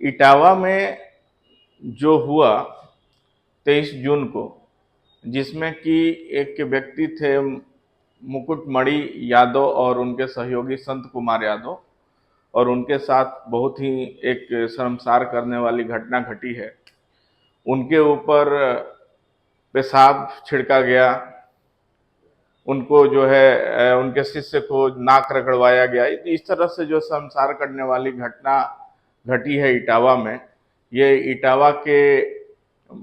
इटावा में जो हुआ 23 जून को, जिसमें कि एक व्यक्ति थे मुकुटमणि यादव और उनके सहयोगी संत कुमार यादव, और उनके साथ बहुत ही एक शर्मसार करने वाली घटना घटी है। उनके ऊपर पेशाब छिड़का गया, उनको जो है उनके शिष्य को नाक रगड़वाया गया। इस तरह से जो शर्मसार करने वाली घटना घटी है इटावा में, ये इटावा के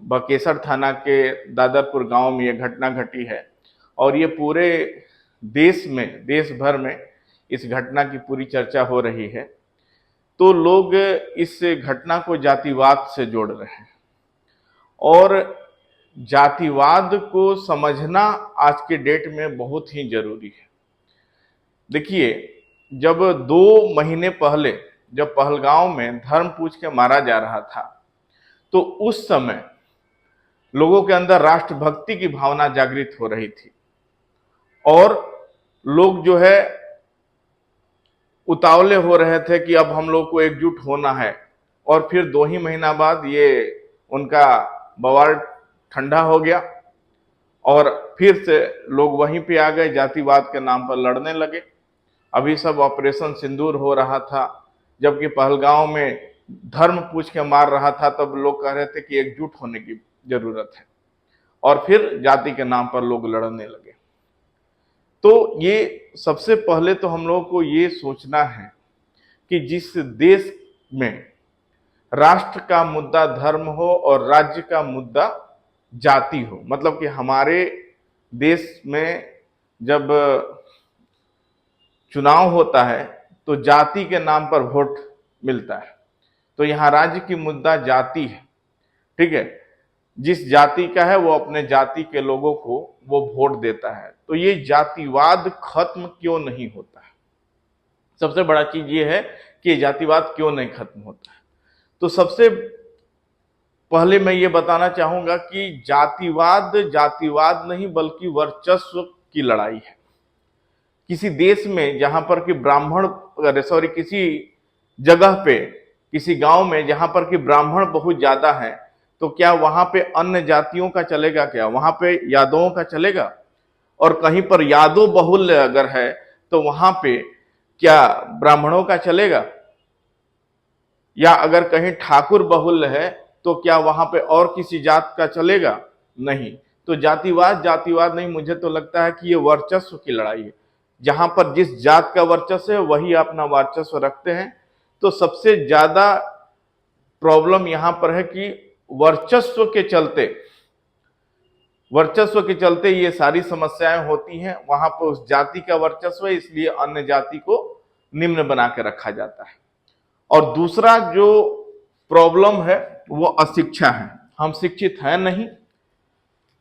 बकेसर थाना के दादरपुर गांव में ये घटना घटी है। और ये पूरे देश भर में इस घटना की पूरी चर्चा हो रही है। तो लोग इस घटना को जातिवाद से जोड़ रहे हैं, और जातिवाद को समझना आज के डेट में बहुत ही जरूरी है। देखिए, जब 2 महीने पहले जब पहलगांव में धर्म पूछ के मारा जा रहा था, तो उस समय लोगों के अंदर राष्ट्रभक्ति की भावना जागृत हो रही थी, और लोग जो है उतावले हो रहे थे कि अब हम लोग को एकजुट होना है। और फिर 2 ही महीना बाद ये उनका बवाल ठंडा हो गया, और फिर से लोग वहीं पे आ गए, जातिवाद के नाम पर लड़ने लगे। अभी सब ऑपरेशन सिंदूर हो रहा था, जबकि पहलगांव में धर्म पूछ के मार रहा था, तब लोग कह रहे थे कि एकजुट होने की जरूरत है, और फिर जाति के नाम पर लोग लड़ने लगे। तो ये सबसे पहले तो हम लोगों को ये सोचना है कि जिस देश में राष्ट्र का मुद्दा धर्म हो और राज्य का मुद्दा जाति हो, मतलब कि हमारे देश में जब चुनाव होता है तो जाति के नाम पर वोट मिलता है। तो यहां राज्य की मुद्दा जाति है, ठीक है। जिस जाति का है वो अपने जाति के लोगों को वो वोट देता है। तो ये जातिवाद खत्म क्यों नहीं होता है? सबसे बड़ा चीज ये है कि जातिवाद क्यों नहीं खत्म होता है। तो सबसे पहले मैं ये बताना चाहूंगा कि जातिवाद नहीं बल्कि वर्चस्व की लड़ाई है। किसी देश में जहां पर कि किसी जगह पे, किसी गांव में जहां पर कि ब्राह्मण बहुत ज्यादा है, तो क्या वहां पे अन्य जातियों का चलेगा? क्या वहां पे यादवों का चलेगा? और कहीं पर यादव बहुल्य अगर है तो वहां पे क्या ब्राह्मणों का चलेगा? या अगर कहीं ठाकुर बहुल्य है तो क्या वहां पे और किसी जात का चलेगा? नहीं। तो जातिवाद नहीं, मुझे तो लगता है कि ये वर्चस्व की लड़ाई है। जहां पर जिस जात का वर्चस्व है वही अपना वर्चस्व रखते हैं। तो सबसे ज्यादा प्रॉब्लम यहां पर है कि वर्चस्व के चलते ये सारी समस्याएं होती हैं। वहां पर उस जाति का वर्चस्व है, इसलिए अन्य जाति को निम्न बना के रखा जाता है। और दूसरा जो प्रॉब्लम है वो अशिक्षा है। हम शिक्षित हैं नहीं,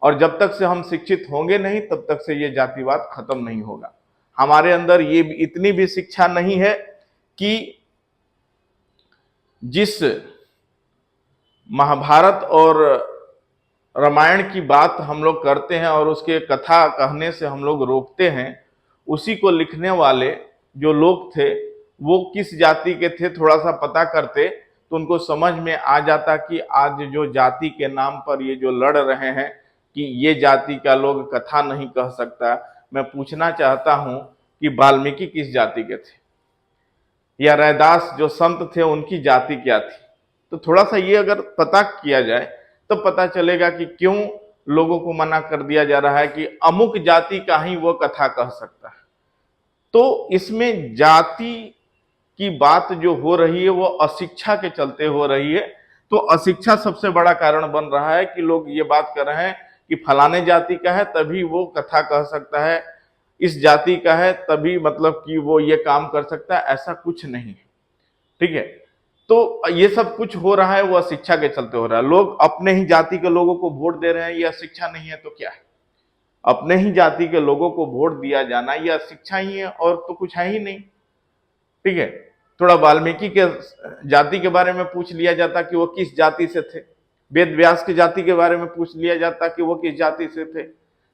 और जब तक से हम शिक्षित होंगे नहीं तब तक से ये जातिवाद खत्म नहीं होगा। हमारे अंदर ये इतनी भी शिक्षा नहीं है कि जिस महाभारत और रामायण की बात हम लोग करते हैं और उसके कथा कहने से हम लोग रोकते हैं, उसी को लिखने वाले जो लोग थे वो किस जाति के थे थोड़ा सा पता करते तो उनको समझ में आ जाता कि आज जो जाति के नाम पर ये जो लड़ रहे हैं कि ये जाति का लोग कथा नहीं कह सकता। मैं पूछना चाहता हूं कि वाल्मीकि किस जाति के थे, या रैदास जो संत थे उनकी जाति क्या थी? तो थोड़ा सा ये अगर पता किया जाए तो पता चलेगा कि क्यों लोगों को मना कर दिया जा रहा है कि अमुक जाति का ही वो कथा कह सकता है। तो इसमें जाति की बात जो हो रही है वो अशिक्षा के चलते हो रही है। तो अशिक्षा सबसे बड़ा कारण बन रहा है कि लोग ये बात कर रहे हैं कि फलाने जाति का है तभी वो कथा कह सकता है, इस जाति का है तभी मतलब कि वो ये काम कर सकता है। ऐसा कुछ नहीं है, ठीक है। तो ये सब कुछ हो रहा है वो शिक्षा के चलते हो रहा है। लोग अपने ही जाति के लोगों को वोट दे रहे हैं, यह शिक्षा नहीं है तो क्या है? अपने ही जाति के लोगों को वोट दिया जाना यह शिक्षा ही है, और तो कुछ है ही नहीं, ठीक है। थोड़ा वाल्मीकि के जाति के बारे में पूछ लिया जाता कि वो किस जाति से थे, वेद व्यास की जाति के बारे में पूछ लिया जाता कि वो किस जाति से थे,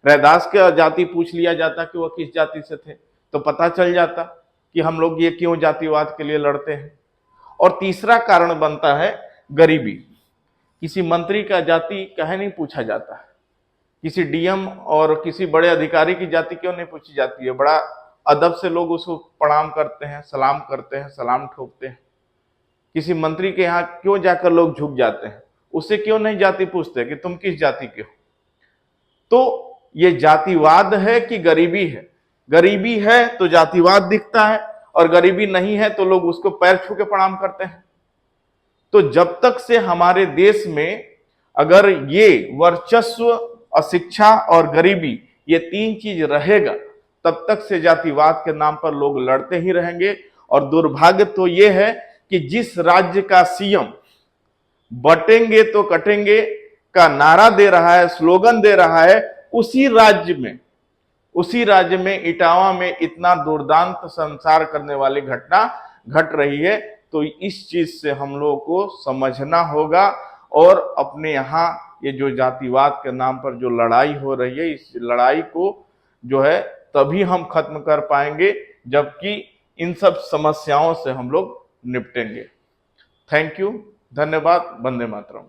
रैदास का जाति पूछ लिया जाता कि वो किस जाति से थे, तो पता चल जाता कि हम लोग ये क्यों जातिवाद के लिए लड़ते हैं। और तीसरा कारण बनता है गरीबी। किसी मंत्री का जाति कहे नहीं पूछा जाता है, किसी डीएम और किसी बड़े अधिकारी की जाति क्यों नहीं पूछी जाती है, बड़ा अदब से लोग उसको प्रणाम करते हैं, सलाम करते हैं, सलाम ठोकते हैं। किसी मंत्री के यहाँ क्यों जाकर लोग झुक जाते हैं, उससे क्यों नहीं जाति पूछते कि तुम किस जाति के हो। तो ये जातिवाद है कि गरीबी है? गरीबी है तो जातिवाद दिखता है, और गरीबी नहीं है तो लोग उसको पैर छू के प्रणाम करते हैं। तो जब तक से हमारे देश में अगर ये वर्चस्व, अशिक्षा और गरीबी, ये तीन चीज रहेगा, तब तक से जातिवाद के नाम पर लोग लड़ते ही रहेंगे। और दुर्भाग्य तो ये है कि जिस राज्य का सीएम बटेंगे तो कटेंगे का नारा दे रहा है, स्लोगन दे रहा है, उसी राज्य में इटावा में इतना दुर्दांत संसार करने वाली घटना घट रही है। तो इस चीज से हम लोगों को समझना होगा, और अपने यहाँ ये जो जातिवाद के नाम पर जो लड़ाई हो रही है, इस लड़ाई को जो है तभी हम खत्म कर पाएंगे जबकि इन सब समस्याओं से हम लोग निपटेंगे। थैंक यू, धन्यवाद, वंदे मातरम।